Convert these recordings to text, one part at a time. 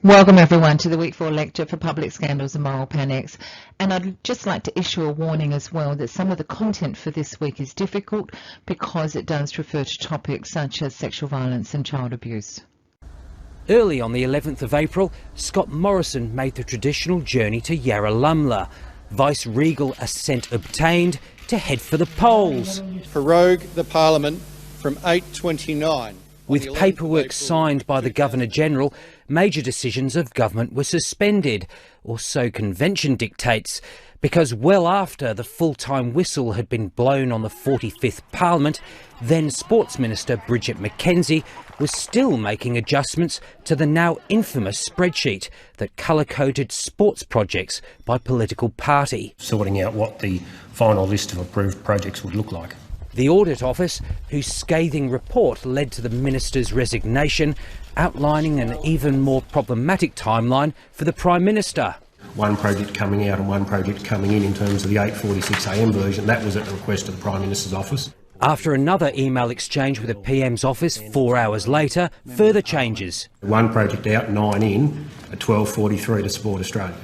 Welcome everyone to the Week 4 lecture for Public Scandals and Moral Panics. And I'd just like to issue a warning as well that some of the content for this week is difficult because it does refer to topics such as sexual violence and child abuse. Early on the 11th of April, Scott Morrison made the traditional journey to Yarralumla. Vice-regal assent obtained to head for the polls. Prorogue the Parliament from 8:29. With paperwork signed by the Governor-General, major decisions of government were suspended, or so convention dictates, because well after the full-time whistle had been blown on the 45th Parliament, then Sports Minister Bridget McKenzie was still making adjustments to the now infamous spreadsheet that colour-coded sports projects by political party. Sorting out what the final list of approved projects would look like. The Audit Office, whose scathing report led to the Minister's resignation, outlining an even more problematic timeline for the Prime Minister. One project coming out and one project coming in terms of the 8:46am version, that was at the request of the Prime Minister's office. After another email exchange with the PM's office 4 hours later, further changes. One project out, 9 in, at 12:43 to Sport Australia.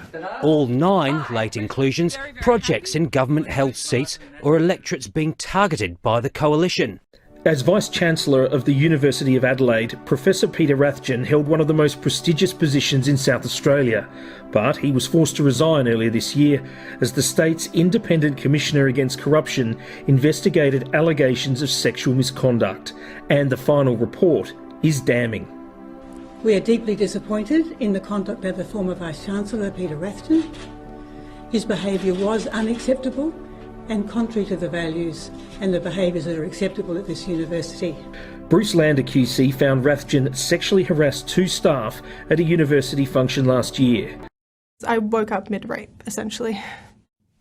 All 9 late inclusions, projects in government-held seats or electorates being targeted by the coalition. As Vice-Chancellor of the University of Adelaide, Professor Peter Rathjen held one of the most prestigious positions in South Australia, but he was forced to resign earlier this year as the state's Independent Commissioner Against Corruption investigated allegations of sexual misconduct, and the final report is damning. We are deeply disappointed in the conduct of the former Vice-Chancellor Peter Rathjen. His behaviour was unacceptable and contrary to the values and the behaviours that are acceptable at this university. Bruce Lander QC found Rathjen sexually harassed 2 staff at a university function last year. I woke up mid-rape, essentially.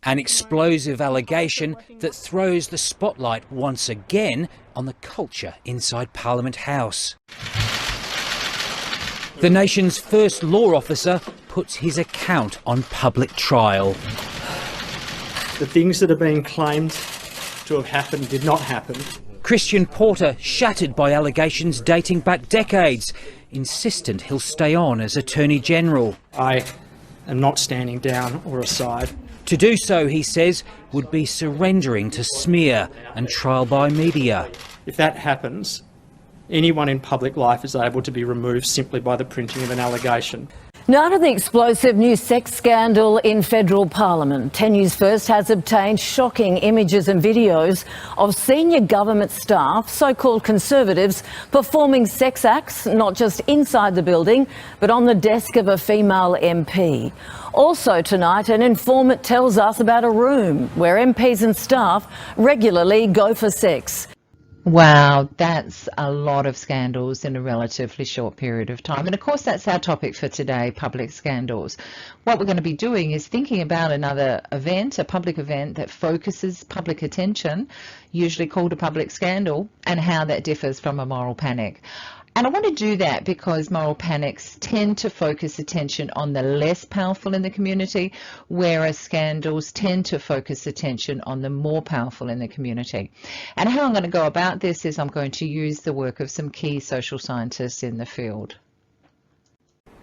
An explosive allegation that throws the spotlight once again on the culture inside Parliament House. The nation's first law officer puts his account on public trial. The things that are being claimed to have happened did not happen. Christian Porter shattered by allegations dating back decades, insistent he'll stay on as Attorney General. I am not standing down or aside. To do so, he says, would be surrendering to smear and trial by media. If that happens, anyone in public life is able to be removed simply by the printing of an allegation. Now to the explosive new sex scandal in federal parliament. 10 News First has obtained shocking images and videos of senior government staff, so-called conservatives, performing sex acts, not just inside the building, but on the desk of a female MP. Also tonight, an informant tells us about a room where MPs and staff regularly go for sex. Wow, that's a lot of scandals in a relatively short period of time. And of course, that's our topic for today, public scandals. What we're going to be doing is thinking about another event, a public event that focuses public attention, usually called a public scandal, and how that differs from a moral panic. And I want to do that because moral panics tend to focus attention on the less powerful in the community, whereas scandals tend to focus attention on the more powerful in the community. And how I'm going to go about this is I'm going to use the work of some key social scientists in the field.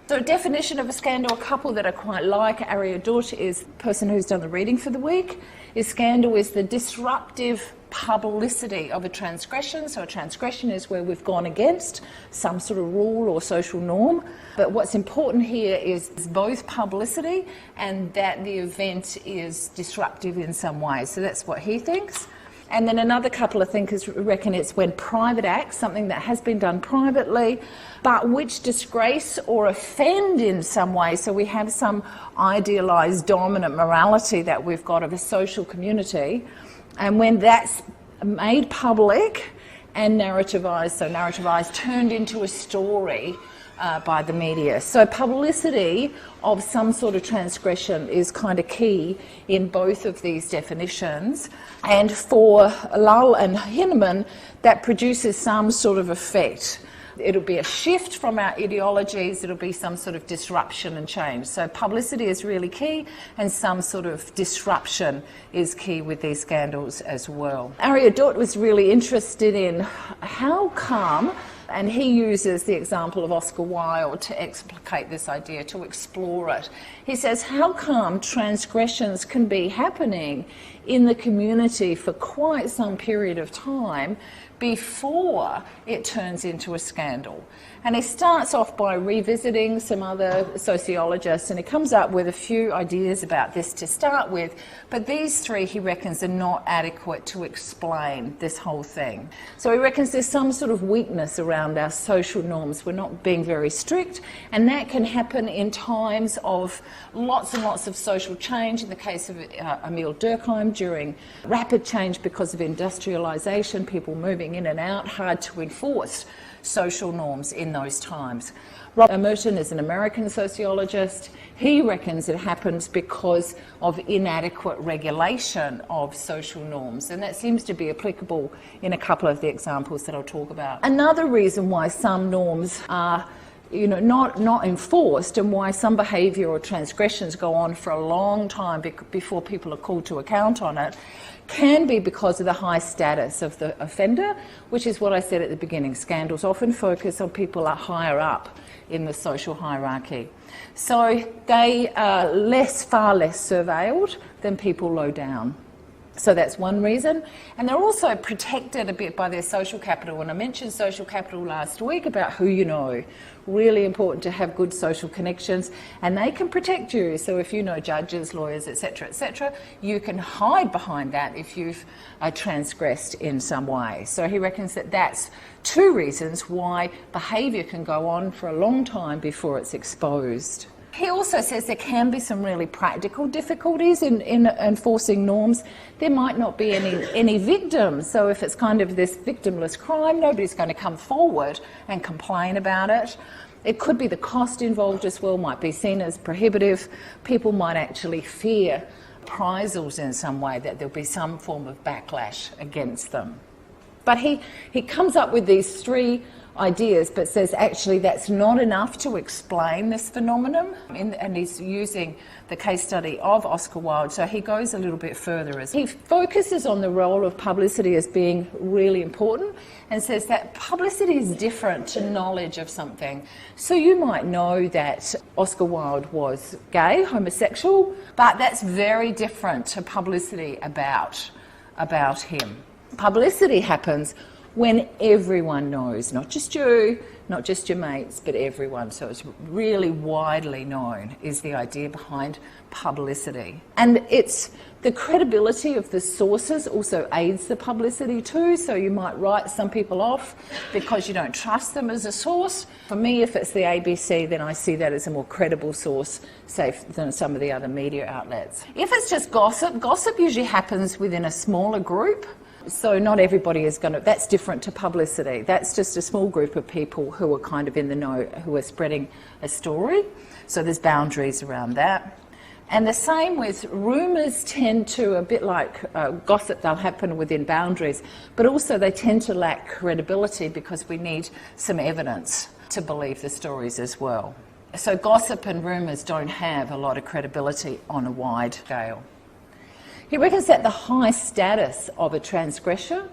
So a definition of a scandal, a couple that I quite like, Aria Dutt is the person who's done the reading for the week, is scandal is the disruptive publicity of a transgression. So a transgression is where we've gone against some sort of rule or social norm. But what's important here is both publicity and that the event is disruptive in some way. So that's what he thinks. And then another couple of thinkers reckon it's when private acts, something that has been done privately, but which disgrace or offend in some way. So we have some idealised dominant morality that we've got of a social community. And when that's made public and narrativised, so narrativised, turned into a story by the media. So publicity of some sort of transgression is kind of key in both of these definitions. And for Lull and Hinneman, that produces some sort of effect. It'll be a shift from our ideologies, it'll be some sort of disruption and change. So publicity is really key, and some sort of disruption is key with these scandals as well. Aria Dutt was really interested in how come And he uses the example of Oscar Wilde to explicate this idea, to explore it. He says, how come transgressions can be happening in the community for quite some period of time before it turns into a scandal? And he starts off by revisiting some other sociologists, and he comes up with a few ideas about this to start with, but these three, he reckons, are not adequate to explain this whole thing. So he reckons there's some sort of weakness around our social norms. We're not being very strict, and that can happen in times of lots and lots of social change. In the case of Emile Durkheim, during rapid change because of industrialisation, people moving in and out, hard to enforce social norms in those times. Robert Merton is an American sociologist. He reckons it happens because of inadequate regulation of social norms, and that seems to be applicable in a couple of the examples that I'll talk about. Another reason why some norms are not enforced, and why some behaviour or transgressions go on for a long time before people are called to account on it, can be because of the high status of the offender, which is what I said at the beginning. Scandals often focus on people that are higher up in the social hierarchy. So they are far less surveilled than people low down. So that's one reason. And they're also protected a bit by their social capital. And I mentioned social capital last week about who you know. Really important to have good social connections, and they can protect you. So if you know judges, lawyers, etc., you can hide behind that if you've transgressed in some way. So he reckons that that's two reasons why behaviour can go on for a long time before it's exposed. He also says there can be some really practical difficulties in enforcing norms. There might not be any victims, so if it's kind of this victimless crime, nobody's going to come forward and complain about it. It could be the cost involved as well, might be seen as prohibitive. People might actually fear reprisals in some way, that there'll be some form of backlash against them. But he comes up with these three ideas, but says actually that's not enough to explain this phenomenon, and he's using the case study of Oscar Wilde, so he goes a little bit further. He focuses on the role of publicity as being really important, and says that publicity is different to knowledge of something. So you might know that Oscar Wilde was gay, homosexual, but that's very different to publicity about him. Publicity happens when everyone knows, not just you, not just your mates, but everyone. So it's really widely known is the idea behind publicity. And it's the credibility of the sources also aids the publicity too. So you might write some people off because you don't trust them as a source. For me, if it's the ABC, then I see that as a more credible source, say, than some of the other media outlets. If it's just gossip, gossip usually happens within a smaller group. So not everybody is going to, that's different to publicity. That's just a small group of people who are kind of in the know, who are spreading a story. So there's boundaries around that. And the same with rumours tend to, a bit like gossip, they'll happen within boundaries, but also they tend to lack credibility because we need some evidence to believe the stories as well. So gossip and rumours don't have a lot of credibility on a wide scale. He reckons that the high status of a transgression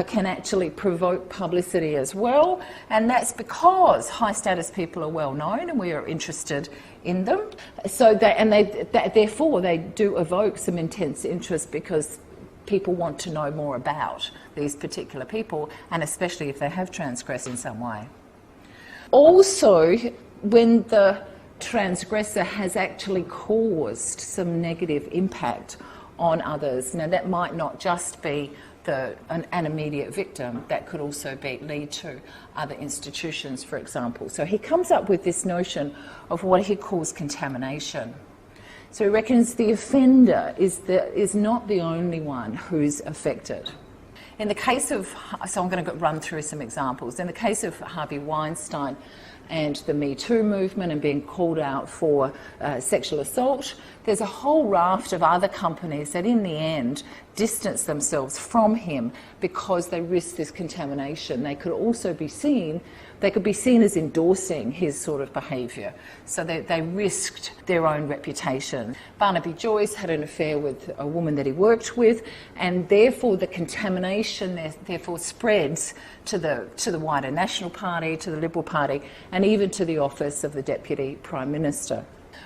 can actually provoke publicity as well, and that's because high status people are well known and we are interested in them. So therefore they do evoke some intense interest because people want to know more about these particular people, and especially if they have transgressed in some way. Also, when the transgressor has actually caused some negative impact on others. Now that might not just be an immediate victim, that could also lead to other institutions, for example. So he comes up with this notion of what he calls contamination. So he reckons the offender is not the only one who's affected. In the case of, so I'm going to run through some examples. In the case of Harvey Weinstein, and the Me Too movement and being called out for sexual assault. There's a whole raft of other companies that in the end distance themselves from him because they risk this contamination. They could also be seen, as endorsing his sort of behaviour. So they risked their own reputation. Barnaby Joyce had an affair with a woman that he worked with, and therefore the contamination therefore spreads to the wider National Party, to the Liberal Party, and even to the office of the Deputy Prime Minister.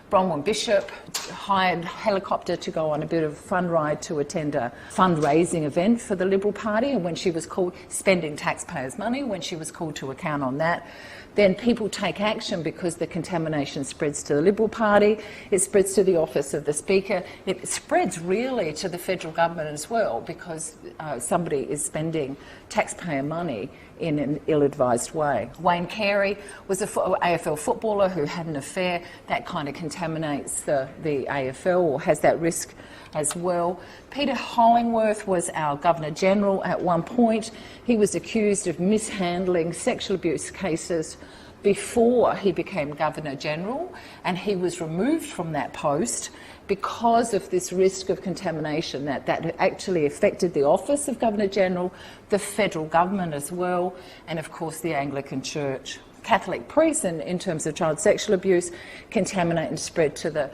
Bronwyn Bishop hired a helicopter to go on a bit of a fun ride to attend a fundraising event for the Liberal Party, and when she was called, spending taxpayers' money, when she was called to account on that, then people take action because the contamination spreads to the Liberal Party, it spreads to the office of the Speaker, it spreads really to the federal government as well because somebody is spending taxpayer money in an ill-advised way. Wayne Carey was an AFL footballer who had an affair. That kind of contaminates the AFL, or has that risk as well. Peter Hollingworth was our Governor-General at one point. He was accused of mishandling sexual abuse cases before he became Governor-General, and he was removed from that post because of this risk of contamination that actually affected the office of Governor-General, the federal government as well, and of course the Anglican Church. Catholic priests, in terms of child sexual abuse, contaminate and spread to the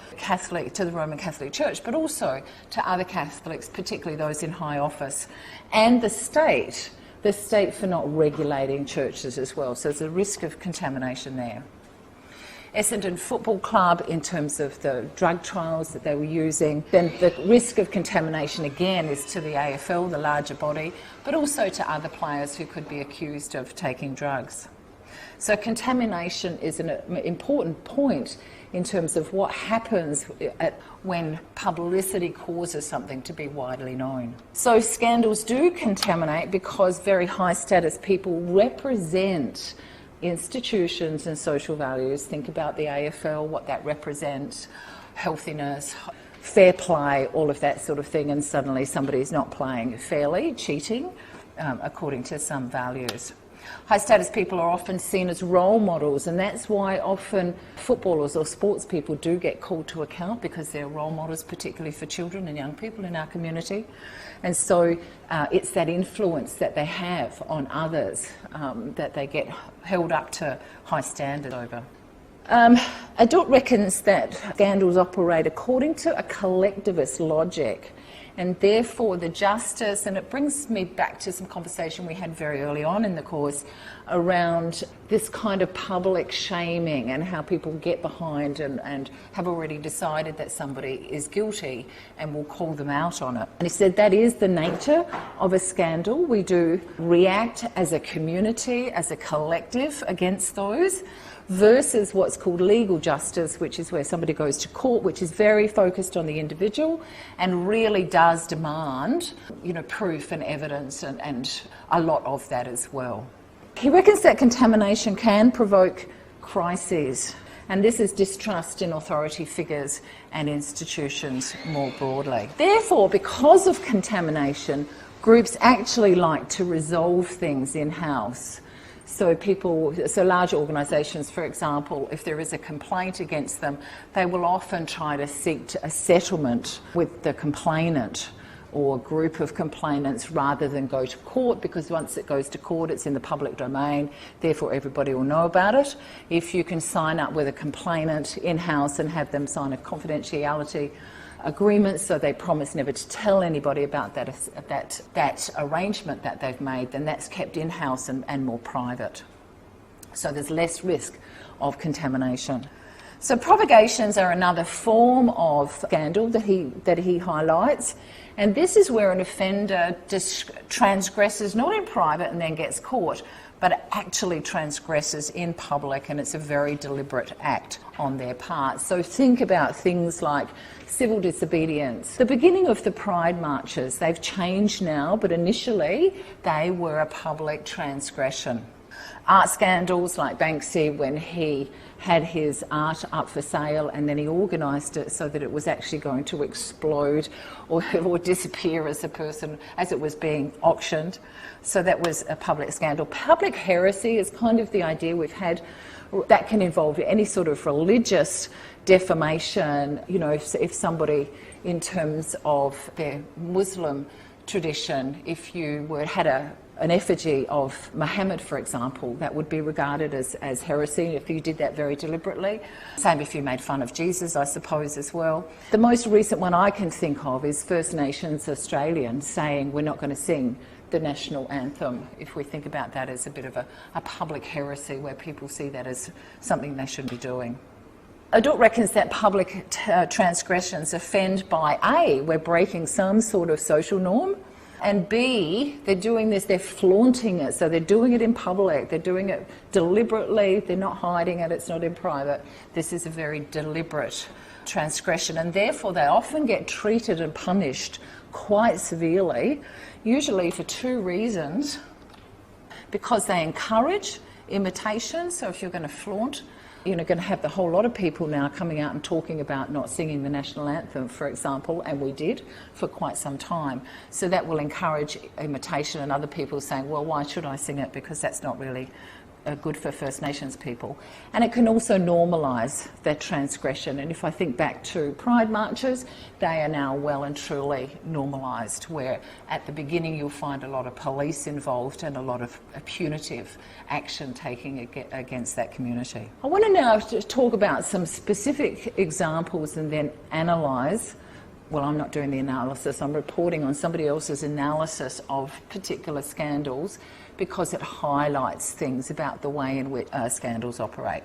Roman Catholic Church, but also to other Catholics, particularly those in high office, and the state for not regulating churches as well. So there's a risk of contamination there. Essendon Football Club, in terms of the drug trials that they were using, then the risk of contamination again is to the AFL, the larger body, but also to other players who could be accused of taking drugs. So contamination is an important point in terms of what happens when publicity causes something to be widely known. So scandals do contaminate because very high status people represent institutions and social values. Think about the AFL, what that represents, healthiness, fair play, all of that sort of thing, and suddenly somebody's not playing fairly, cheating, according to some values. High status people are often seen as role models, and that's why often footballers or sports people do get called to account, because they're role models, particularly for children and young people in our community. And so it's that influence that they have on others that they get held up to high standards over. Adult reckons that scandals operate according to a collectivist logic, and therefore the justice, and it brings me back to some conversation we had very early on in the course around this kind of public shaming and how people get behind and have already decided that somebody is guilty and will call them out on it. And he said that is the nature of a scandal. We do react as a community, as a collective against those, versus what's called legal justice, which is where somebody goes to court, which is very focused on the individual and really does demand, proof and evidence and a lot of that as well. He reckons that contamination can provoke crises, and this is distrust in authority figures and institutions more broadly. Therefore, because of contamination, groups actually like to resolve things in-house. So large organisations, for example, if there is a complaint against them, they will often try to seek a settlement with the complainant or a group of complainants rather than go to court, because once it goes to court, it's in the public domain, therefore everybody will know about it. If you can sign up with a complainant in-house and have them sign a confidentiality agreement, so they promise never to tell anybody about that arrangement that they've made, then that's kept in-house and more private. So there's less risk of contamination. So provocations are another form of scandal that he highlights, and this is where an offender transgresses not in private and then gets caught, but actually transgresses in public, and it's a very deliberate act on their part. So think about things like civil disobedience. The beginning of the Pride marches, they've changed now, but initially they were a public transgression. art scandals like Banksy, when he had his art up for sale and then he organised it so that it was actually going to explode or disappear as it was being auctioned. So that was a public scandal. Public heresy is kind of the idea we've had that can involve any sort of religious defamation. You know, if somebody, in terms of their Muslim tradition, if you had an effigy of Muhammad, for example, that would be regarded as heresy if you did that very deliberately. Same if you made fun of Jesus, I suppose, as well. The most recent one I can think of is First Nations Australians saying we're not going to sing the national anthem, if we think about that as a bit of a public heresy where people see that as something they shouldn't be doing. Adult reckons that public transgressions offend by A, we're breaking some sort of social norm, and B, they're doing this, they're flaunting it, so they're doing it in public, they're doing it deliberately, they're not hiding it, it's not in private. This is a very deliberate transgression, and therefore they often get treated and punished quite severely, usually for two reasons. Because they encourage imitation, so if you're going to flaunt, you're going to have the whole lot of people now coming out and talking about not singing the national anthem, for example, and we did for quite some time. So that will encourage imitation, and other people saying, well, why should I sing it? Because that's not really good for First Nations people. And it can also normalise that transgression. And if I think back to Pride marches, they are now well and truly normalised, where at the beginning you'll find a lot of police involved and a lot of punitive action taking against that community. I want to now talk about some specific examples and then analyse. Well, I'm not doing the analysis, I'm reporting on somebody else's analysis of particular scandals, because it highlights things about the way in which scandals operate.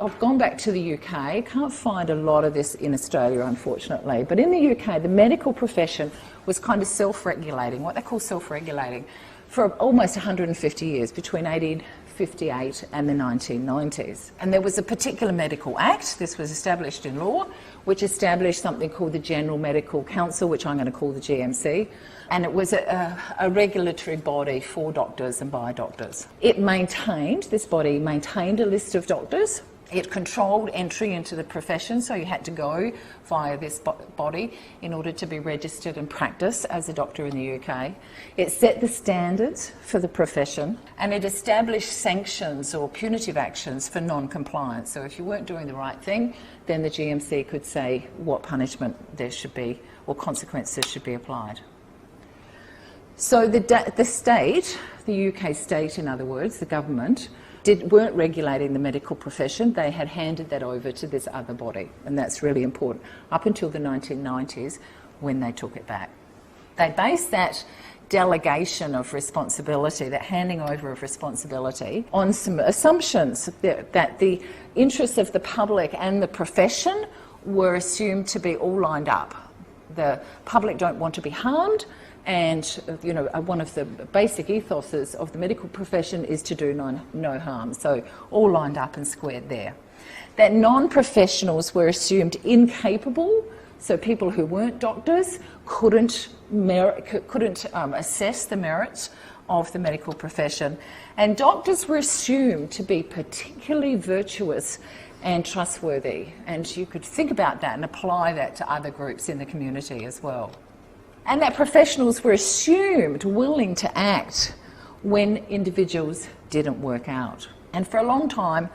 I've gone back to the UK, can't find a lot of this in Australia, unfortunately, but in the UK the medical profession was kind of self-regulating, what they call self-regulating, for almost 150 years, between 1858 and the 1990s. And there was a particular medical act, this was established in law, which established something called the General Medical Council, which I'm going to call the GMC, and it was a regulatory body for doctors and by doctors. This body maintained a list of doctors. It controlled entry into the profession, so you had to go via this body in order to be registered and practice as a doctor in the UK. It set the standards for the profession, and it established sanctions or punitive actions for non-compliance. So if you weren't doing the right thing, then the GMC could say what punishment there should be or consequences should be applied. So the state, the UK state in other words, the government, weren't regulating the medical profession. They had handed that over to this other body, and that's really important, up until the 1990s when they took it back. They based that delegation of responsibility, that handing over of responsibility, on some assumptions that the interests of the public and the profession were assumed to be all lined up. The public don't want to be harmed, and you know, one of the basic ethoses of the medical profession is to do no harm, so all lined up and squared there. That non-professionals were assumed incapable, so people who weren't doctors couldn't assess the merits of the medical profession, and doctors were assumed to be particularly virtuous and trustworthy, and you could think about that and apply that to other groups in the community as well. And that professionals were assumed willing to act when individuals didn't work out. And for a long time,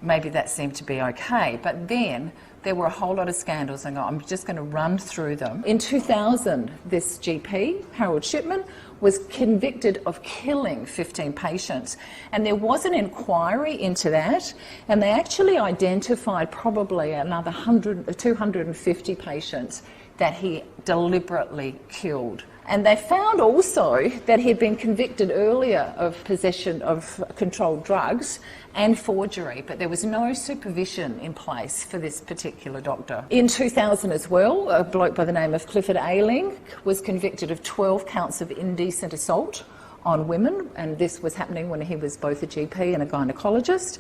maybe that seemed to be okay, but then there were a whole lot of scandals, and I'm just going to run through them. In 2000, this GP, Harold Shipman, was convicted of killing 15 patients, and there was an inquiry into that, and they actually identified probably another 250 patients that he deliberately killed. And they found also that he'd been convicted earlier of possession of controlled drugs and forgery, but there was no supervision in place for this particular doctor. In 2000 as well, a bloke by the name of Clifford Ayling was convicted of 12 counts of indecent assault on women, and this was happening when he was both a GP and a gynaecologist.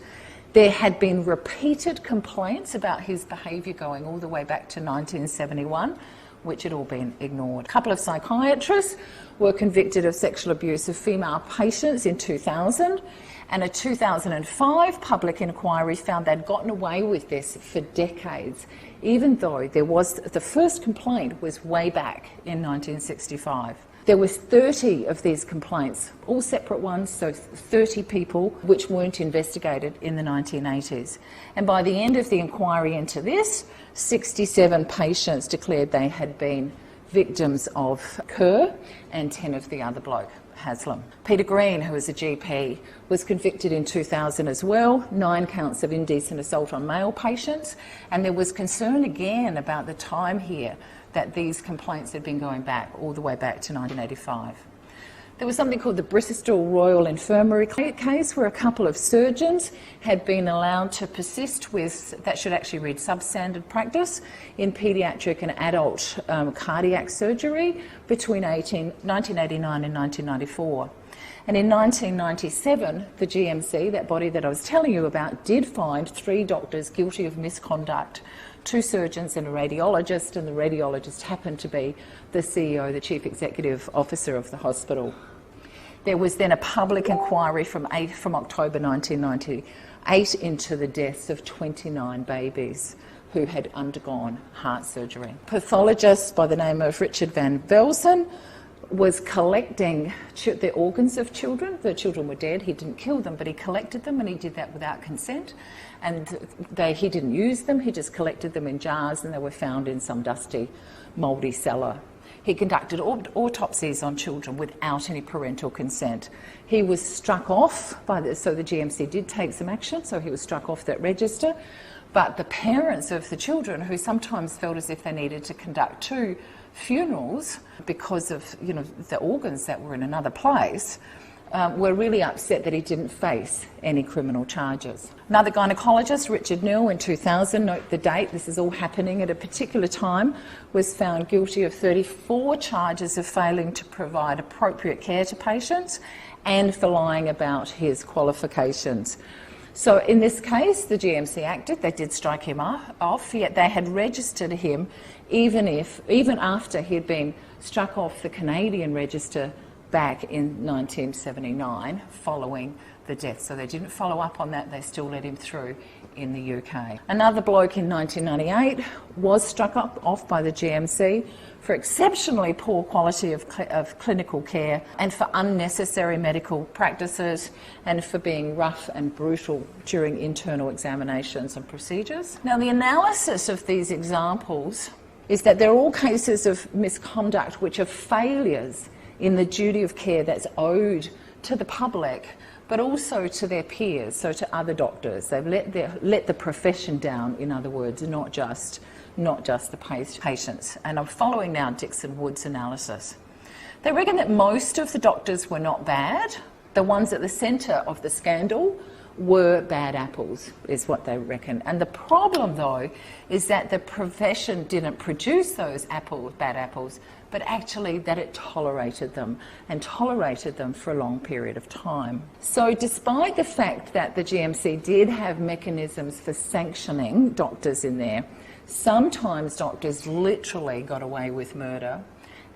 There had been repeated complaints about his behaviour going all the way back to 1971, which had all been ignored. A couple of psychiatrists were convicted of sexual abuse of female patients in 2000, and a 2005 public inquiry found they'd gotten away with this for decades, even though the first complaint was way back in 1965. There were 30 of these complaints, all separate ones, so 30 people, which weren't investigated in the 1980s. And by the end of the inquiry into this, 67 patients declared they had been victims of Kerr, and 10 of the other bloke, Haslam. Peter Green, who was a GP, was convicted in 2000 as well, 9 counts of indecent assault on male patients, and there was concern again about the time here that these complaints had been going back all the way back to 1985. There was something called the Bristol Royal Infirmary case, where a couple of surgeons had been allowed to persist with, that should actually read substandard practice, in paediatric and adult cardiac surgery between 1989 and 1994. And in 1997, the GMC, that body that I was telling you about, did find 3 doctors guilty of misconduct, 2 surgeons and a radiologist, and the radiologist happened to be the CEO, the Chief Executive Officer of the hospital. There was then a public inquiry from October 1998 into the deaths of 29 babies who had undergone heart surgery. A pathologist by the name of Richard Van Velzen was collecting the organs of children. The children were dead. He didn't kill them, but he collected them, and he did that without consent. And he didn't use them. He just collected them in jars, and they were found in some dusty, mouldy cellar. He conducted autopsies on children without any parental consent. He was struck off so the GMC did take some action, so he was struck off that register. But the parents of the children, who sometimes felt as if they needed to conduct 2 funerals because of the organs that were in another place, were really upset that he didn't face any criminal charges. Another gynaecologist, Richard Neal, in 2000, note the date, this is all happening at a particular time, was found guilty of 34 charges of failing to provide appropriate care to patients and for lying about his qualifications. So in this case, the GMC acted. They did strike him off, yet they had registered him even after he had been struck off the Canadian register back in 1979 following the death. So they didn't follow up on that, they still let him through in the UK. Another bloke in 1998 was struck off by the GMC for exceptionally poor quality of clinical care and for unnecessary medical practices and for being rough and brutal during internal examinations and procedures. Now, the analysis of these examples is that they're all cases of misconduct which are failures in the duty of care that's owed to the public, but also to their peers, so to other doctors. They've let the profession down, in other words, not just the patients. And I'm following now Dixon Wood's analysis. They reckon that most of the doctors were not bad. The ones at the centre of the scandal were bad apples, is what they reckon. And the problem, though, is that the profession didn't produce those bad apples, but actually that it tolerated them, and tolerated them for a long period of time. So despite the fact that the GMC did have mechanisms for sanctioning doctors in there, sometimes doctors literally got away with murder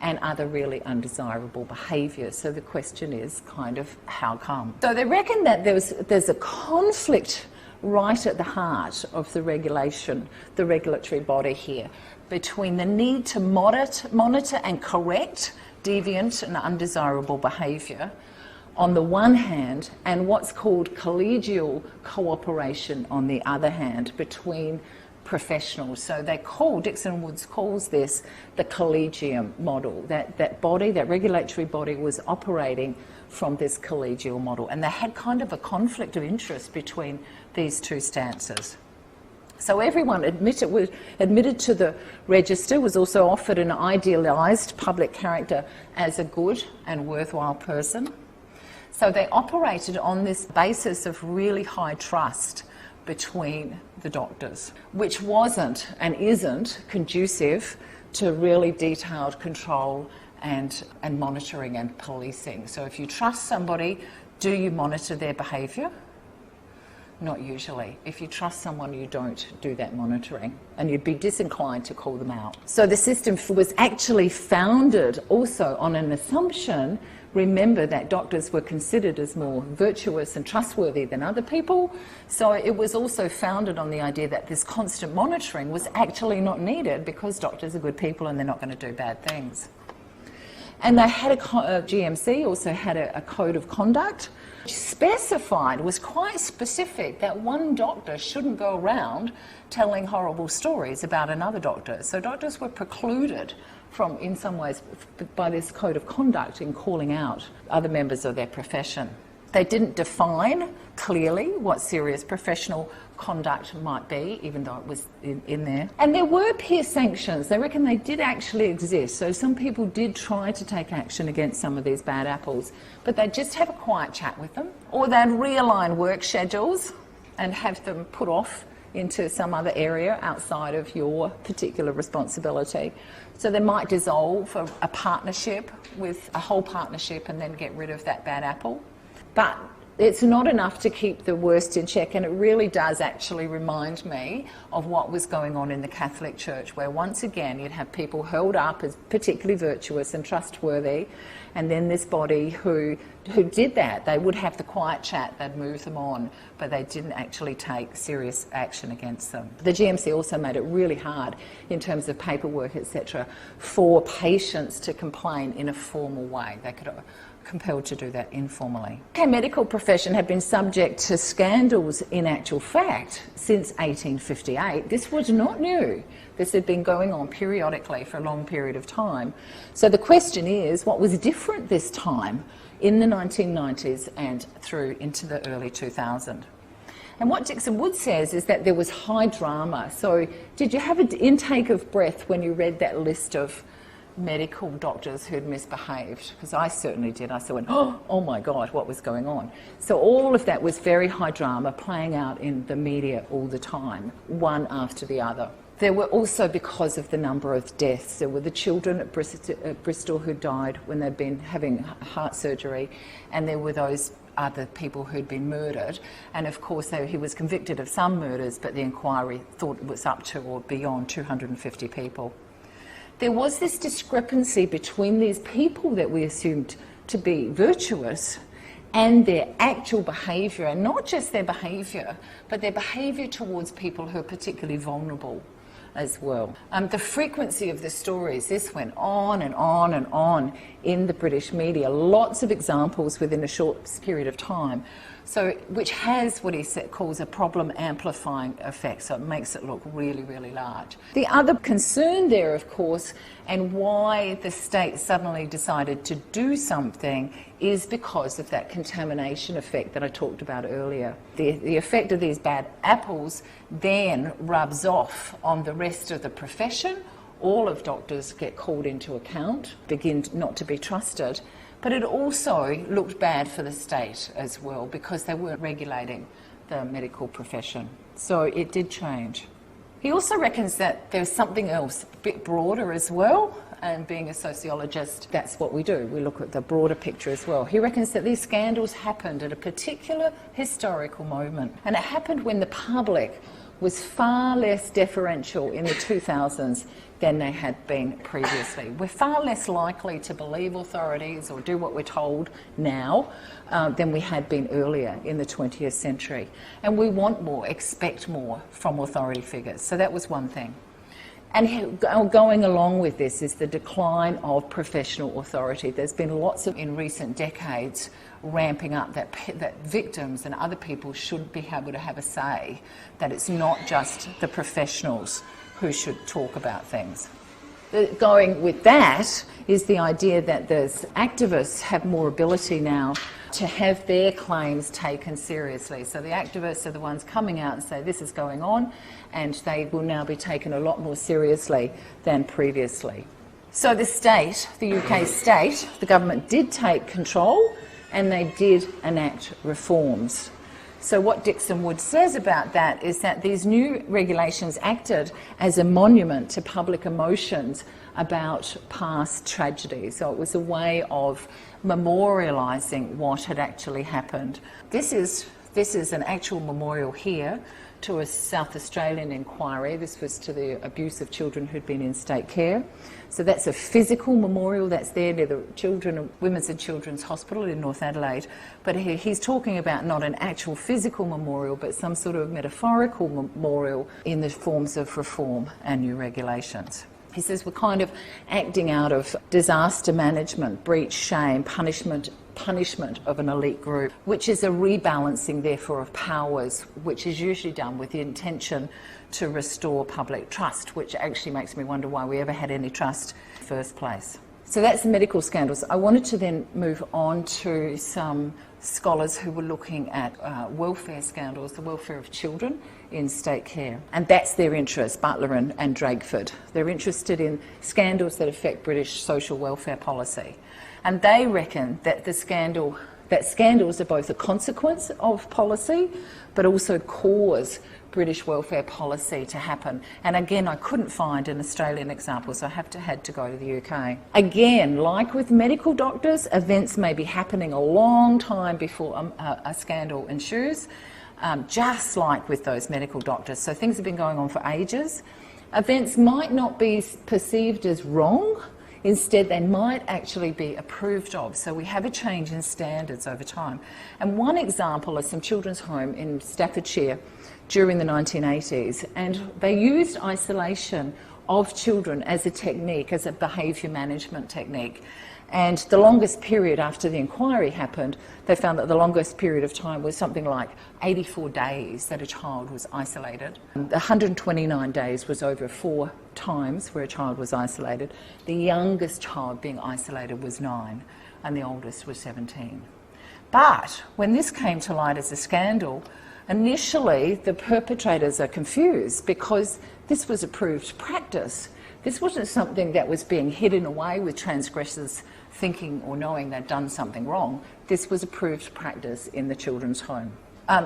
and other really undesirable behaviour. So the question is kind of how come? So they reckon that there's a conflict right at the heart of the regulatory body here, between the need to monitor and correct deviant and undesirable behaviour on the one hand, and what's called collegial cooperation on the other hand between professionals. So Dixon Woods calls this the collegium model. That regulatory body was operating from this collegial model, and they had kind of a conflict of interest between these two stances. So everyone admitted to the register was also offered an idealised public character as a good and worthwhile person. So they operated on this basis of really high trust between the doctors, which wasn't and isn't conducive to really detailed control and monitoring and policing. So if you trust somebody, do you monitor their behaviour? Not usually. If you trust someone, you don't do that monitoring, and you'd be disinclined to call them out. So the system was actually founded also on an assumption. Remember that doctors were considered as more virtuous and trustworthy than other people. So it was also founded on the idea that this constant monitoring was actually not needed because doctors are good people and they're not going to do bad things. And they had GMC also had a code of conduct which specified, was quite specific, that one doctor shouldn't go around telling horrible stories about another doctor. So doctors were precluded from, in some ways, by this code of conduct in calling out other members of their profession. They didn't define clearly what serious professional conduct might be, even though it was in there. And there were peer sanctions. They reckon they did actually exist. So some people did try to take action against some of these bad apples, but they'd just have a quiet chat with them, or they'd realign work schedules and have them put off into some other area outside of your particular responsibility. So they might dissolve a partnership with a whole partnership and then get rid of that bad apple. But it's not enough to keep the worst in check, and it really does actually remind me of what was going on in the Catholic Church, where once again you'd have people held up as particularly virtuous and trustworthy, and then this body who did that, they would have the quiet chat, they'd move them on, but they didn't actually take serious action against them. The GMC also made it really hard in terms of paperwork, etc., for patients to complain in a formal way. They could compelled to do that informally. The medical profession had been subject to scandals in actual fact since 1858. This was not new. This had been going on periodically for a long period of time. So the question is, what was different this time in the 1990s and through into the early 2000s? And what Dixon Wood says is that there was high drama. So did you have an intake of breath when you read that list of medical doctors who'd misbehaved? Because I certainly did. I went, oh my God, what was going on? So all of that was very high drama playing out in the media all the time, one after the other. There were also, because of the number of deaths, there were the children at Bristol who died when they'd been having heart surgery, and there were those other people who'd been murdered. And of course he was convicted of some murders, but the inquiry thought it was up to or beyond 250 people. There was this discrepancy between these people that we assumed to be virtuous and their actual behaviour, and not just their behaviour, but their behaviour towards people who are particularly vulnerable as well. The frequency of the stories, this went on and on and on in the British media, lots of examples within a short period of time. So, which has what he calls a problem amplifying effect, so it makes it look really, really large. The other concern there, of course, and why the state suddenly decided to do something is because of that contamination effect that I talked about earlier. The effect of these bad apples then rubs off on the rest of the profession. All of doctors get called into account, begin not to be trusted. But it also looked bad for the state as well because they weren't regulating the medical profession. So it did change. He also reckons that there's something else a bit broader as well, and being a sociologist, that's what we do. We look at the broader picture as well. He reckons that these scandals happened at a particular historical moment, and it happened when the public was far less deferential in the 2000s than they had been previously. We're far less likely to believe authorities or do what we're told now than we had been earlier in the 20th century. And we want more, expect more from authority figures. So that was one thing. And going along with this is the decline of professional authority. There's been lots of, in recent decades, ramping up that victims and other people should be able to have a say, that it's not just the professionals who should talk about things. Going with that is the idea that there's activists have more ability now to have their claims taken seriously. So the activists are the ones coming out and say this is going on, and they will now be taken a lot more seriously than previously. So the state, the UK state, the government did take control and they did enact reforms. So what Dixon Wood says about that is that these new regulations acted as a monument to public emotions about past tragedy. So it was a way of memorialising what had actually happened. This is This is an actual memorial here to a South Australian inquiry. This was to the abuse of children who'd been in state care. So that's a physical memorial that's there near the Women's and Children's Hospital in North Adelaide. But he's talking about not an actual physical memorial, but some sort of metaphorical memorial in the forms of reform and new regulations. He says we're kind of acting out of disaster management, breach, shame, punishment of an elite group, which is a rebalancing, therefore, of powers, which is usually done with the intention to restore public trust, which actually makes me wonder why we ever had any trust in the first place. So that's the medical scandals. I wanted to then move on to some scholars who were looking at welfare scandals, the welfare of children in state care. And that's their interest, Butler and Drakeford. They're interested in scandals that affect British social welfare policy. And they reckon that scandals are both a consequence of policy, but also cause British welfare policy to happen. And again, I couldn't find an Australian example, so I had to go to the UK. Again, like with medical doctors, events may be happening a long time before a scandal ensues, just like with those medical doctors. So things have been going on for ages. Events might not be perceived as wrong. Instead, they might actually be approved of. So we have a change in standards over time. And one example is some children's home in Staffordshire during the 1980s. And they used isolation of children as a technique, as a behaviour management technique. And the longest period after the inquiry happened, they found that the longest period of time was something like 84 days that a child was isolated. 129 days was over 4 times where a child was isolated. The youngest child being isolated was 9 and the oldest was 17. But when this came to light as a scandal, initially the perpetrators are confused because this was approved practice. This wasn't something that was being hidden away with transgressors thinking or knowing they'd done something wrong. This was approved practice in the children's home.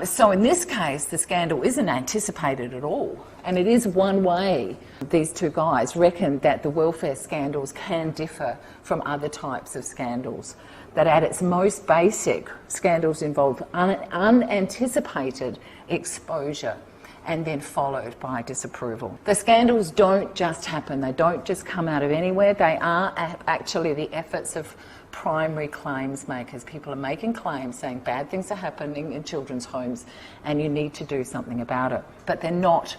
So in this case, the scandal isn't anticipated at all. And it is one way these two guys reckon that the welfare scandals can differ from other types of scandals. That at its most basic, scandals involve unanticipated exposure and then followed by disapproval. The scandals don't just happen, they don't just come out of anywhere, they are actually the efforts of primary claims makers. People are making claims saying bad things are happening in children's homes and you need to do something about it. But they're not,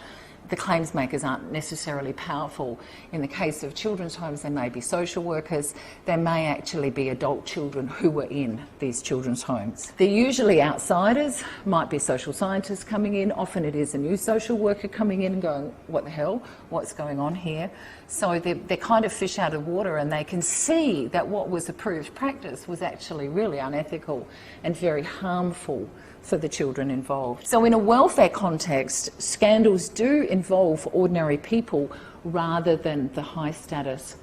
the claims makers aren't necessarily powerful. In the case of children's homes, there may be social workers, there may actually be adult children who were in these children's homes. They're usually outsiders, might be social scientists coming in, often it is a new social worker coming in and going, what the hell, what's going on here? So they're kind of fish out of water and they can see that what was approved practice was actually really unethical and very harmful for the children involved. So in a welfare context, scandals do involve ordinary people rather than the high status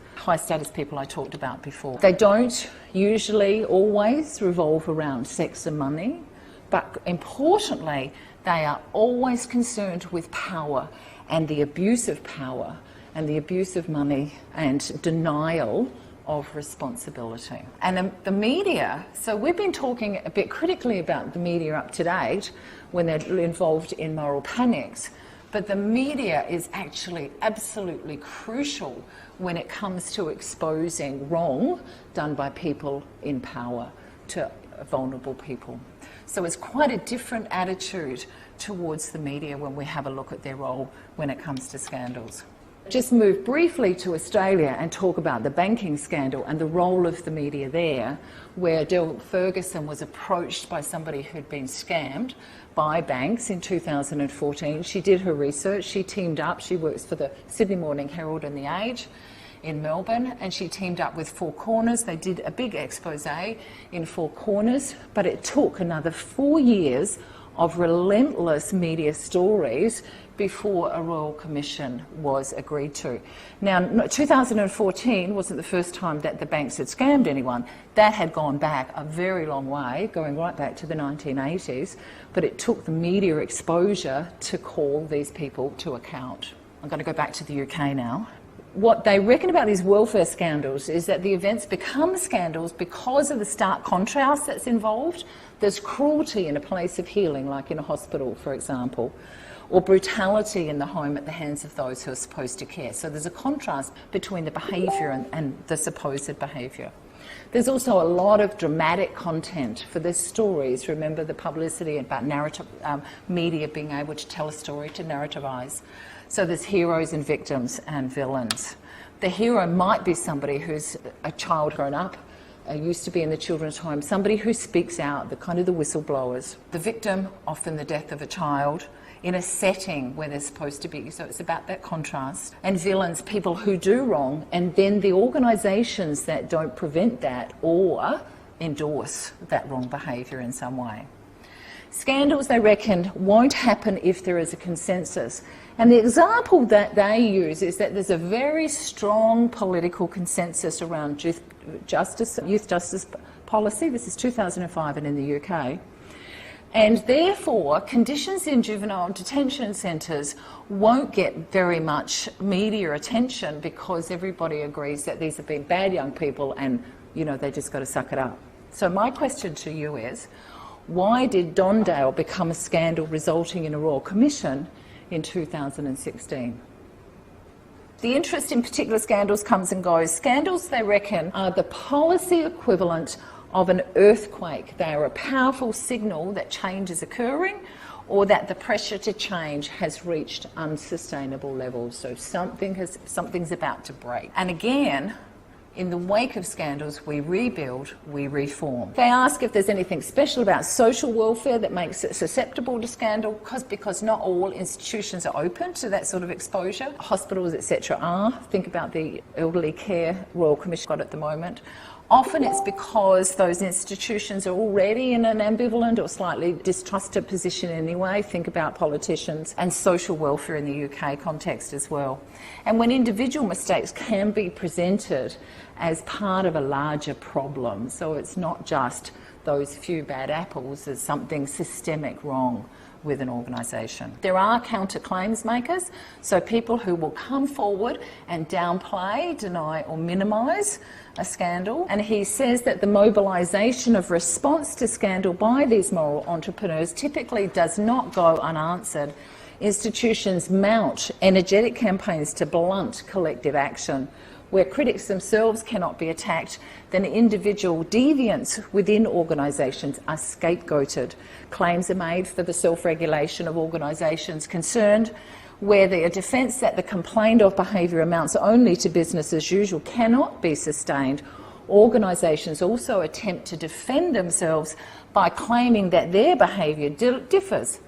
people I talked about before. They don't usually always revolve around sex and money, but importantly, they are always concerned with power and the abuse of power and the abuse of money and denial of responsibility. And the media, so we've been talking a bit critically about the media up to date when they're involved in moral panics, but the media is actually absolutely crucial when it comes to exposing wrong done by people in power to vulnerable people. So it's quite a different attitude towards the media when we have a look at their role when it comes to scandals. Just move briefly to Australia and talk about the banking scandal and the role of the media there, where Del Ferguson was approached by somebody who'd been scammed by banks in 2014. She did her research, she teamed up, she works for the Sydney Morning Herald and The Age in Melbourne, and she teamed up with Four Corners. They did a big expose in Four Corners, but it took another 4 years of relentless media stories before a Royal Commission was agreed to. Now, 2014 wasn't the first time that the banks had scammed anyone. That had gone back a very long way, going right back to the 1980s, but it took the media exposure to call these people to account. I'm going to go back to the UK now. what they reckon about these welfare scandals is that the events become scandals because of the stark contrast that's involved. There's cruelty in a place of healing, like in a hospital, for example, or brutality in the home at the hands of those who are supposed to care. So there's a contrast between the behaviour and the supposed behaviour. There's also a lot of dramatic content for the stories. Remember the publicity about narrative media being able to tell a story, to narrativize. So there's heroes and victims and villains. The hero might be somebody who's a child grown up, used to be in the children's home, somebody who speaks out, the kind of the whistleblowers. The victim, often the death of a child, in a setting where they're supposed to be. So it's about that contrast. And villains, people who do wrong, and then the organisations that don't prevent that or endorse that wrong behaviour in some way. Scandals, they reckon, won't happen if there is a consensus. And the example that they use is that there's a very strong political consensus around youth justice policy. This is 2005 and in the UK. And therefore, conditions in juvenile detention centres won't get very much media attention because everybody agrees that these have been bad young people and, you know, they just got to suck it up. So my question to you is, why did Don Dale become a scandal resulting in a Royal Commission in 2016? The interest in particular scandals comes and goes. Scandals, they reckon, are the policy equivalent of an earthquake. They are a powerful signal that change is occurring or that the pressure to change has reached unsustainable levels. So something's about to break. And again, in the wake of scandals, we rebuild, we reform. They ask if there's anything special about social welfare that makes it susceptible to scandal, because not all institutions are open to that sort of exposure. Hospitals, etc. are. Think about the elderly care Royal Commission got at the moment. Often it's because those institutions are already in an ambivalent or slightly distrusted position anyway. Think about politicians and social welfare in the UK context as well. And when individual mistakes can be presented as part of a larger problem, so it's not just those few bad apples, there's something systemic wrong with an organisation. There are counter-claims makers, so people who will come forward and downplay, deny or minimise a scandal. And he says that the mobilisation of response to scandal by these moral entrepreneurs typically does not go unanswered. Institutions mount energetic campaigns to blunt collective action. Where critics themselves cannot be attacked, then individual deviants within organisations are scapegoated. Claims are made for the self-regulation of organisations concerned, where the defence that the complained of behaviour amounts only to business as usual cannot be sustained. Organisations also attempt to defend themselves by claiming that their behaviour differs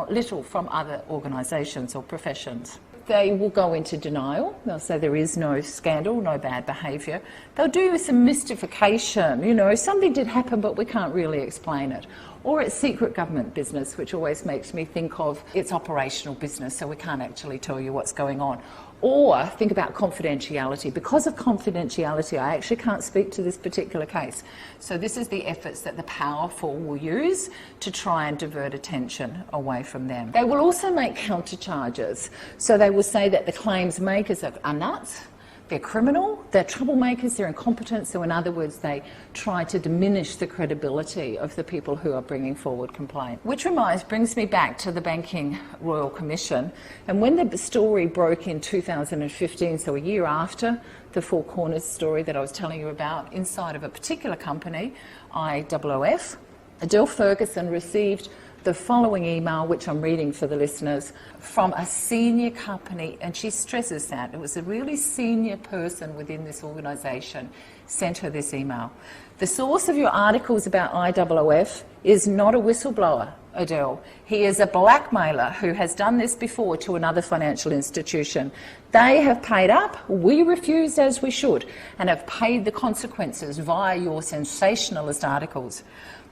little from other organisations or professions. They will go into denial. They'll say there is no scandal, no bad behaviour. They'll do some mystification, you know, something did happen but we can't really explain it. Or it's secret government business, which always makes me think of it's operational business, so we can't actually tell you what's going on. Or think about confidentiality. Because of confidentiality, I actually can't speak to this particular case. So this is the efforts that the powerful will use to try and divert attention away from them. They will also make countercharges. So they will say that the claims makers are nuts, they're criminal, they're troublemakers, they're incompetent. So in other words, they try to diminish the credibility of the people who are bringing forward complaints. Which brings me back to the Banking Royal Commission. And when the story broke in 2015, so a year after the Four Corners story that I was telling you about, inside of a particular company, IOOF, Adele Ferguson received the following email, which I'm reading for the listeners, from a senior company, and she stresses that. It was a really senior person within this organisation sent her this email. The source of your articles about IOOF is not a whistleblower, Adele. He is a blackmailer who has done this before to another financial institution. They have paid up, we refused as we should, and have paid the consequences via your sensationalist articles.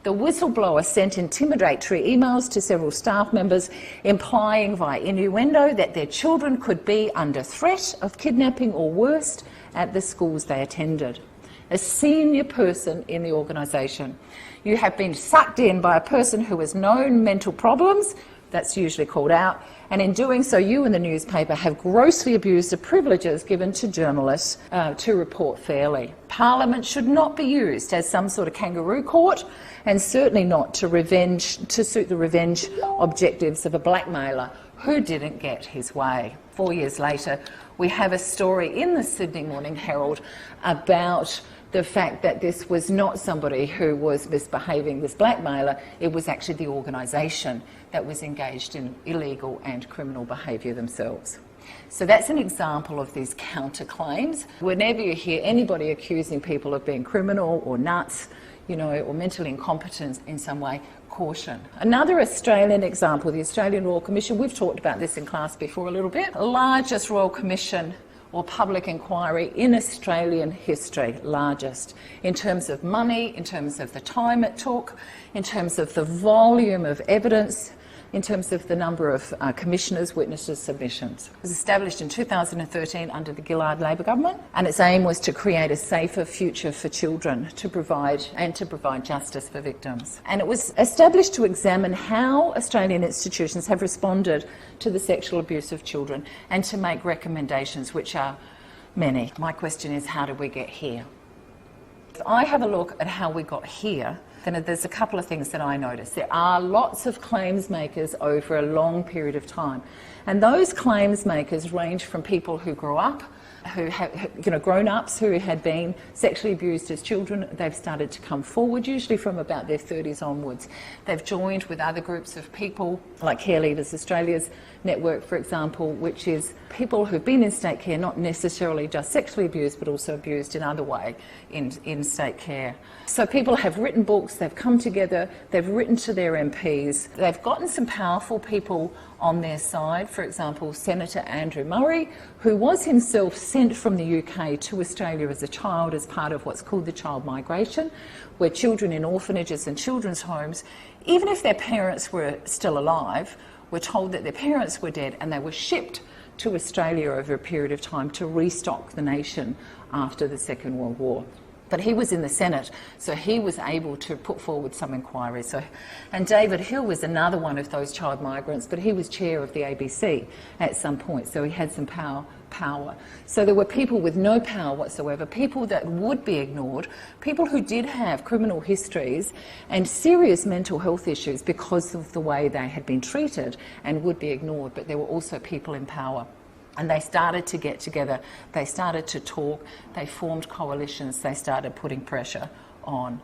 The whistleblower sent intimidatory emails to several staff members implying via innuendo that their children could be under threat of kidnapping or worse at the schools they attended. A senior person in the organisation. You have been sucked in by a person who has known mental problems, That's usually called out. And in doing so, you and the newspaper have grossly abused the privileges given to journalists to report fairly. Parliament should not be used as some sort of kangaroo court, and certainly not to suit the revenge objectives of a blackmailer who didn't get his way. 4 years later, we have a story in the Sydney Morning Herald about the fact that this was not somebody who was misbehaving, this blackmailer. It was actually the organisation that was engaged in illegal and criminal behaviour themselves. So that's an example of these counterclaims. Whenever you hear anybody accusing people of being criminal or nuts, or mentally incompetent in some way, caution. Another Australian example, the Australian Royal Commission, we've talked about this in class before a little bit, the largest Royal Commission or public inquiry in Australian history, largest, in terms of money, in terms of the time it took, in terms of the volume of evidence, in terms of the number of commissioners, witnesses, submissions. It was established in 2013 under the Gillard Labor government, and its aim was to create a safer future for children, to provide justice for victims. And it was established to examine how Australian institutions have responded to the sexual abuse of children and to make recommendations, which are many. My question is, how did we get here? If I have a look at how we got here, then there's a couple of things that I notice. There are lots of claims makers over a long period of time. And those claims makers range from people who grew up, who have, grown-ups who had been sexually abused as children. They've started to come forward, usually from about their 30s onwards. They've joined with other groups of people, like Care Leaders Australia's network, for example, which is people who've been in state care, not necessarily just sexually abused, but also abused in other way in state care. So people have written books, they've come together, they've written to their MPs, they've gotten some powerful people on their side. For example, Senator Andrew Murray, who was himself sent from the UK to Australia as a child as part of what's called the child migration, where children in orphanages and children's homes, even if their parents were still alive, were told that their parents were dead, and they were shipped to Australia over a period of time to restock the nation after the Second World War. But he was in the Senate, so he was able to put forward some inquiries. And David Hill was another one of those child migrants, but he was chair of the ABC at some point, so he had some power. So there were people with no power whatsoever, people that would be ignored, people who did have criminal histories and serious mental health issues because of the way they had been treated and would be ignored, but there were also people in power. And they started to get together, they started to talk, they formed coalitions, they started putting pressure on.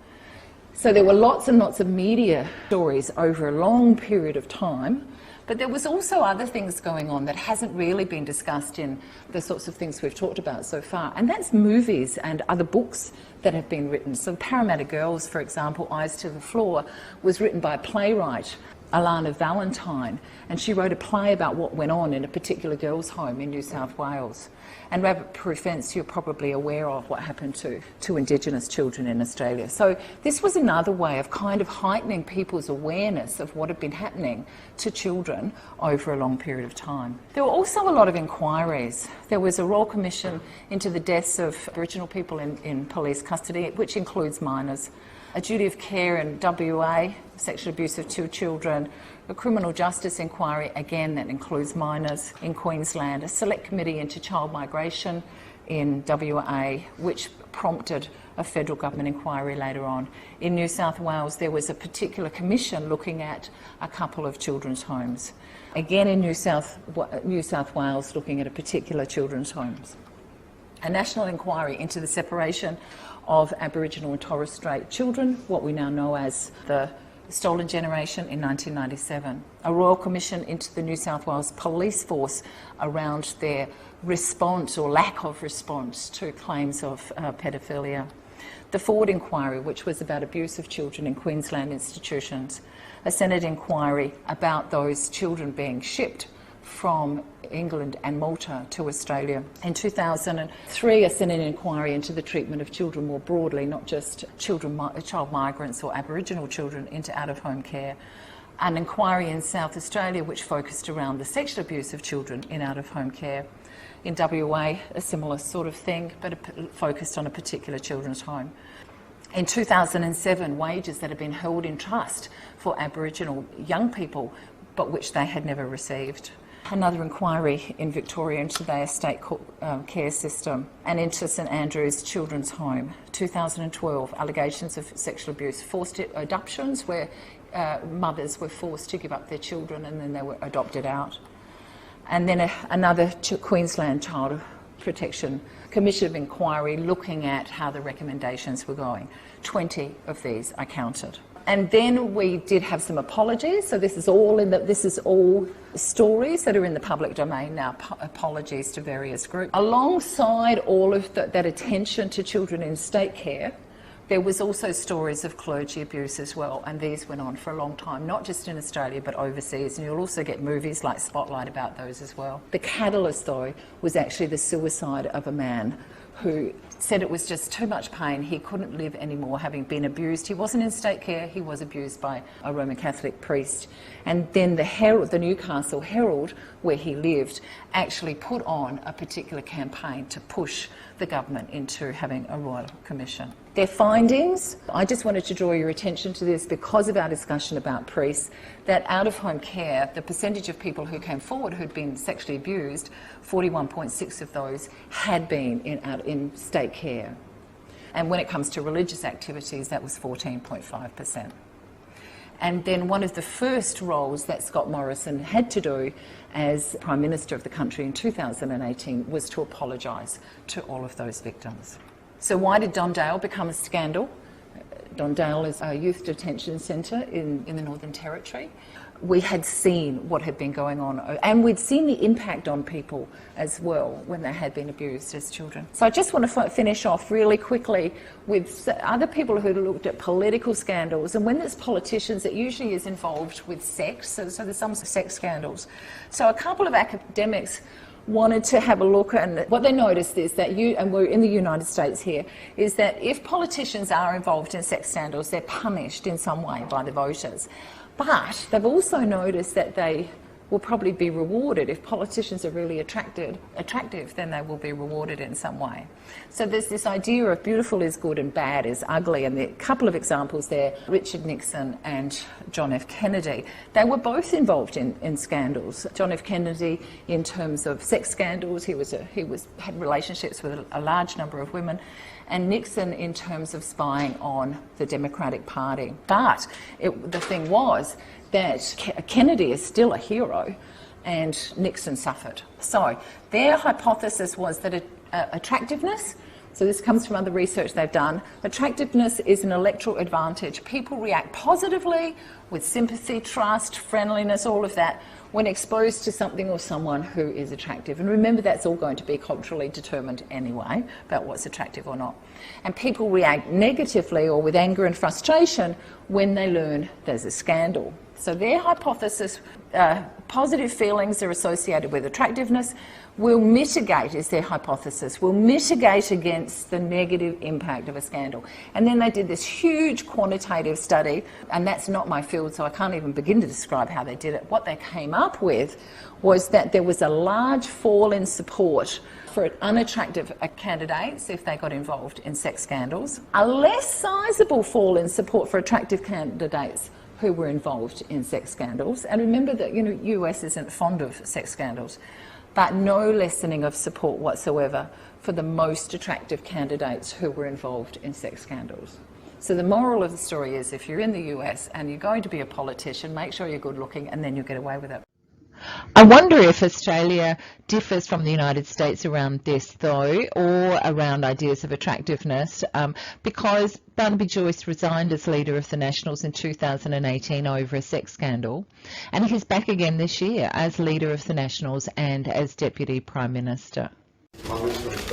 So there were lots and lots of media stories over a long period of time, but there was also other things going on that hasn't really been discussed in the sorts of things we've talked about so far, and that's movies and other books that have been written. So Parramatta Girls, for example, Eyes to the Floor, was written by a playwright, Alana Valentine, and she wrote a play about what went on in a particular girls' home in New South Wales. And Rabbit Proof Fence, you're probably aware of what happened to Indigenous children in Australia. So this was another way of kind of heightening people's awareness of what had been happening to children over a long period of time. There were also a lot of inquiries. There was a Royal Commission into the deaths of Aboriginal people in police custody, which includes minors. A duty of care in WA, sexual abuse of 2 children, a criminal justice inquiry, again that includes minors in Queensland, a select committee into child migration in WA, which prompted a federal government inquiry later on. In New South Wales, there was a particular commission looking at a couple of children's homes. Again in New South Wales, looking at a particular children's homes. A national inquiry into the separation of Aboriginal and Torres Strait children, what we now know as the Stolen Generation, in 1997. A Royal Commission into the New South Wales Police Force around their response or lack of response to claims of paedophilia. The Ford Inquiry, which was about abuse of children in Queensland institutions. A Senate inquiry about those children being shipped from England and Malta to Australia. In 2003, a Senate inquiry into the treatment of children more broadly, not just child migrants or Aboriginal children, into out-of-home care. An inquiry in South Australia which focused around the sexual abuse of children in out-of-home care. In WA, a similar sort of thing, but focused on a particular children's home. In 2007, wages that had been held in trust for Aboriginal young people but which they had never received. Another inquiry in Victoria into their estate care system and into St Andrew's Children's Home. 2012, allegations of sexual abuse, forced adoptions where mothers were forced to give up their children and then they were adopted out. And then another Queensland Child Protection Commission of Inquiry looking at how the recommendations were going. 20 of these I counted. And then we did have some apologies. So this is all stories that are in the public domain now, apologies to various groups. Alongside all of that attention to children in state care, there was also stories of clergy abuse as well, and these went on for a long time, not just in Australia but overseas, and you'll also get movies like Spotlight about those as well. The catalyst, though, was actually the suicide of a man who said it was just too much pain, he couldn't live anymore having been abused. He wasn't in state care, he was abused by a Roman Catholic priest. And then the Herald, the Newcastle Herald, where he lived, actually put on a particular campaign to push the government into having a royal commission. Their findings, I just wanted to draw your attention to this because of our discussion about priests, that out-of-home care, the percentage of people who came forward who'd been sexually abused, 41.6 of those had been in state care. And when it comes to religious activities, that was 14.5%. And then one of the first roles that Scott Morrison had to do as Prime Minister of the country in 2018 was to apologise to all of those victims. So why did Don Dale become a scandal? Don Dale is a youth detention centre in the Northern Territory. We had seen what had been going on, and we'd seen the impact on people as well when they had been abused as children. So I just want to finish off really quickly with other people who looked at political scandals, and when there's politicians, it usually is involved with sex, so there's some sex scandals. So a couple of academics wanted to have a look, and what they noticed is that and we're in the United States here, is that if politicians are involved in sex scandals, they're punished in some way by the voters. But they've also noticed that they will probably be rewarded. If politicians are really attractive, then they will be rewarded in some way. So there's this idea of beautiful is good and bad is ugly, and a couple of examples there, Richard Nixon and John F. Kennedy. They were both involved in scandals. John F. Kennedy in terms of sex scandals, he had relationships with a large number of women, and Nixon in terms of spying on the Democratic Party. But the thing was that Kennedy is still a hero and Nixon suffered. So their hypothesis was that attractiveness, so this comes from other research they've done, attractiveness is an electoral advantage. People react positively with sympathy, trust, friendliness, all of that, when exposed to something or someone who is attractive. And remember, that's all going to be culturally determined anyway, about what's attractive or not. And people react negatively or with anger and frustration when they learn there's a scandal. So their hypothesis, positive feelings are associated with attractiveness, will mitigate, is their hypothesis, will mitigate against the negative impact of a scandal. And then they did this huge quantitative study, and that's not my field, so I can't even begin to describe how they did it. What they came up with was that there was a large fall in support for unattractive candidates if they got involved in sex scandals, a less sizable fall in support for attractive candidates who were involved in sex scandals. And remember that, US isn't fond of sex scandals, but no lessening of support whatsoever for the most attractive candidates who were involved in sex scandals. So the moral of the story is, if you're in the US and you're going to be a politician, make sure you're good looking and then you'll get away with it. I wonder if Australia differs from the United States around this, though, or around ideas of attractiveness, because Barnaby Joyce resigned as leader of the Nationals in 2018 over a sex scandal, and he's back again this year as leader of the Nationals and as Deputy Prime Minister.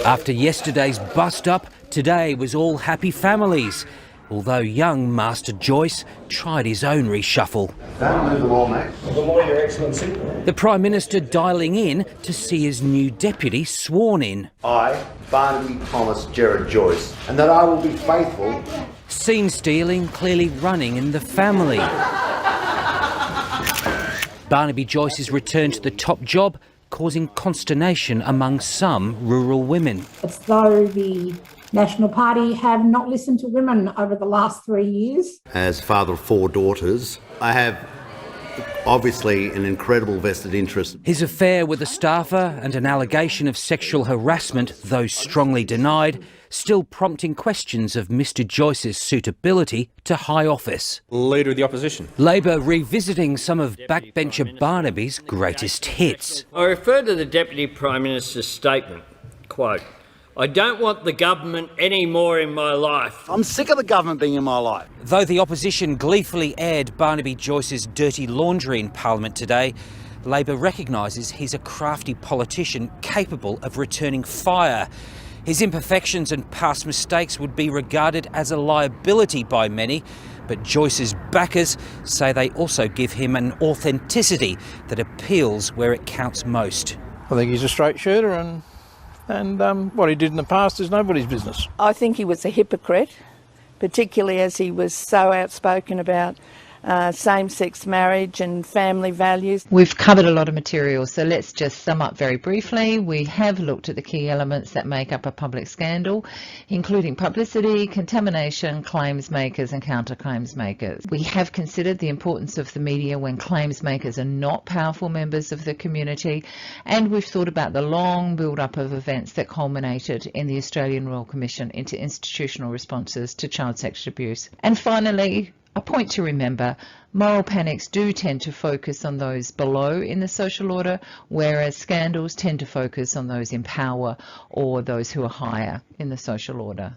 After yesterday's bust-up, today was all happy families, although young Master Joyce tried his own reshuffle. Don't move the wall, mate. The law, Your Excellency. The Prime Minister dialing in to see his new deputy sworn in. I, Barnaby Thomas Gerard Joyce, and that I will be faithful. Scene stealing clearly running in the family. Barnaby Joyce's return to the top job causing consternation among some rural women. It's though the National Party have not listened to women over the last 3 years. As father of 4 daughters, I have obviously an incredible vested interest. His affair with a staffer and an allegation of sexual harassment, though strongly denied, still prompting questions of Mr Joyce's suitability to high office. Leader of the Opposition. Labor revisiting some of backbencher Barnaby's greatest hits. I refer to the Deputy Prime Minister's statement, quote, "I don't want the government any more in my life." I'm sick of the government being in my life. Though the opposition gleefully aired Barnaby Joyce's dirty laundry in Parliament today, Labor recognises he's a crafty politician capable of returning fire. His imperfections and past mistakes would be regarded as a liability by many, but Joyce's backers say they also give him an authenticity that appeals where it counts most. I think he's a straight shooter and what he did in the past is nobody's business. I think he was a hypocrite, particularly as he was so outspoken about same-sex marriage and family values. We've covered a lot of material, so let's just sum up very briefly. We have looked at the key elements that make up a public scandal, including publicity, contamination, claims makers and counter-claims makers. We have considered the importance of the media when claims makers are not powerful members of the community, and we've thought about the long build-up of events that culminated in the Australian Royal Commission into institutional responses to child sexual abuse. And finally, a point to remember, moral panics do tend to focus on those below in the social order, whereas scandals tend to focus on those in power or those who are higher in the social order.